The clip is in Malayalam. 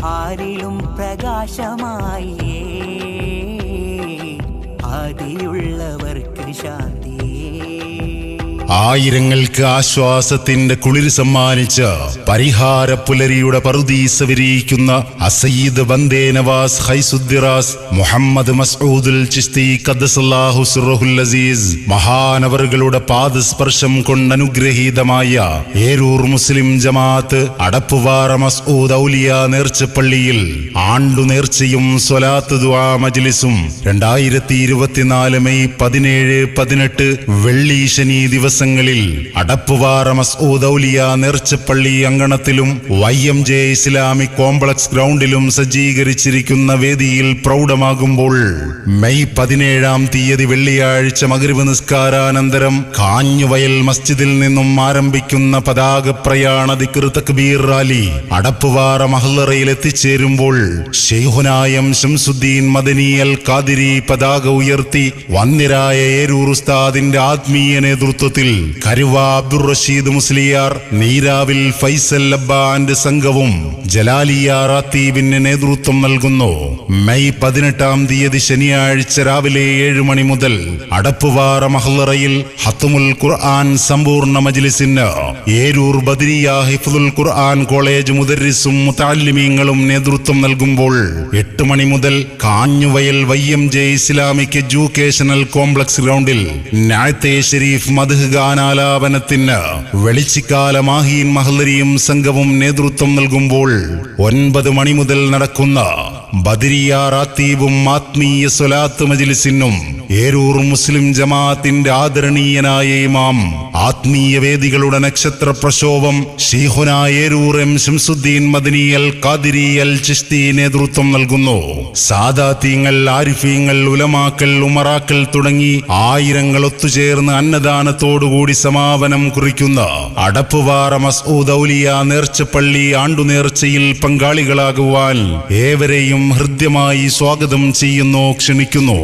ആരിലും പ്രകാശമായി ആദിയുള്ളവർക്ക് ശാന്തിയേ. ആയിരങ്ങൾക്ക് ആശ്വാസത്തിന്റെ കുളിർ സമ്മാനിച്ച പരിഹാര പുലരിയുടെ പറുദീസ വിരിയിക്കുന്ന അസയ്യിദ് വന്ദേ നവാസ് ഖൈസുദ്ദിറാസ് മുഹമ്മദ് മസ്ഊദുൽ ചിസ്തി ഖദ്ദസല്ലാഹു സിർറുൽ അസീസ് മഹാനവറുകളുടെ പാദസ്പർശം കൊണ്ടനുഗ്രഹീതമായ ഏരൂർ മുസ്ലിം ജമാഅത്ത് അടപ്പുവാറ മസ്ഊദ് ഔലിയ നേർച്ചപ്പള്ളിയിൽ ആണ്ടു നേർച്ചയും സ്വലാത്ത് ദുആ മജ്ലിസും 2024 മെയ് 17, 18 വെള്ളി ശനി ദിവസങ്ങളിൽ അടപ്പുവാറ മസ്ഊദ് ഔലിയ നേർച്ചപ്പള്ളി അങ്കണത്തിലും YMJ ഇസ്ലാമിക് കോംപ്ലക്സ് ഗ്രൗണ്ടിലും സജ്ജീകരിച്ചിരിക്കുന്ന വേദിയിൽ പ്രൗഢമാകുമ്പോൾ മെയ് 17 വെള്ളിയാഴ്ച മഗ്രിബ് നിസ്കാരാനന്തരം കാഞ്ഞുവയൽ മസ്ജിദിൽ നിന്നും ആരംഭിക്കുന്ന പതാക പ്രയാണ ദിക്ർ തക്ബീർ റാലി അടപ്പുവാറ മഹ്ലറയിൽ എത്തിച്ചേരുമ്പോൾ ശൈഖുനായം ശംസുദ്ദീൻ മദനി അൽ ഖാദിരി പതാക ഉയർത്തി വന്ദ്യരായ ഏരൂർ ഉസ്താദിന്റെ ആത്മീയ നേതൃത്വത്തിൽ കരുവ അബ്ദുർ റഷീദ് മുസ്ലിയാർ, നീരാവിൽ ഫൈസൽ അബ്ബാന്റെ സംഘവും ജലാലിയ റാത്തീബിന് നേതൃത്വം നൽകുന്നു. മെയ് 18 ശനിയാഴ്ച രാവിലെ 7 മണി മുതൽ അടപ്പുവാറ മഹ്ലറയിൽ ഹത്മുൽ ഖുർആൻ സമ്പൂർണ്ണ മജ്ലിസിന് ഏരൂർ ബദരിയ ഹിഫ്ദുൽ ഖുർആൻ കോളേജ് മുദർരിസും മുതഅല്ലിമീങ്ങളും നേതൃത്വം നൽകുമ്പോൾ 8 മണി മുതൽ Kanjuvayal YMJ Islamic educational complex ഗ്രൗണ്ടിൽ നായത്തെ ഷരീഫ് മദ്ഹ് ഗാനാലാപനത്തിന് വെളിച്ചിക്കാല മാഹീൻ മഹ്ലരിയും സംഘവും നേതൃത്വം നൽകുമ്പോൾ 9 മണി മുതൽ നടക്കുന്ന ബദരിയ റാത്തീബും ആത്മീയ സ്വലാത്ത് മജ്ലിസിനും ഏരൂർ മുസ്ലിം ജമാഅത്തിന്റെ ആദരണീയനായ ഇമാം ആത്മീയ വേദികളുടെ നക്ഷത്ര പ്രശോഭം ശൈഖുനാ ഏരൂർ എം ശംസുദ്ദീൻ മദനി അൽ ഖാദിരി അൽ ചിശ്തി നേതൃത്വം നൽകുന്നു. സാദാത്യങ്ങൾ, ആരിഫീങ്ങൾ, ഉലമാക്കൾ, ഉമറാക്കൾ തുടങ്ങി ആയിരങ്ങൾ ഒത്തുചേർന്ന് അന്നദാനത്തോടുകൂടി സമാപനം കുറിക്കുന്ന അടപ്പുവാറ മസ്ഊദ് ഔലിയ നേർച്ചപ്പള്ളി ആണ്ടുനേർച്ചയിൽ പങ്കാളികളാകുവാൻ ഏവരെയും ഹൃദ്യമായി സ്വാഗതം ചെയ്യുന്നു, ക്ഷണിക്കുന്നു.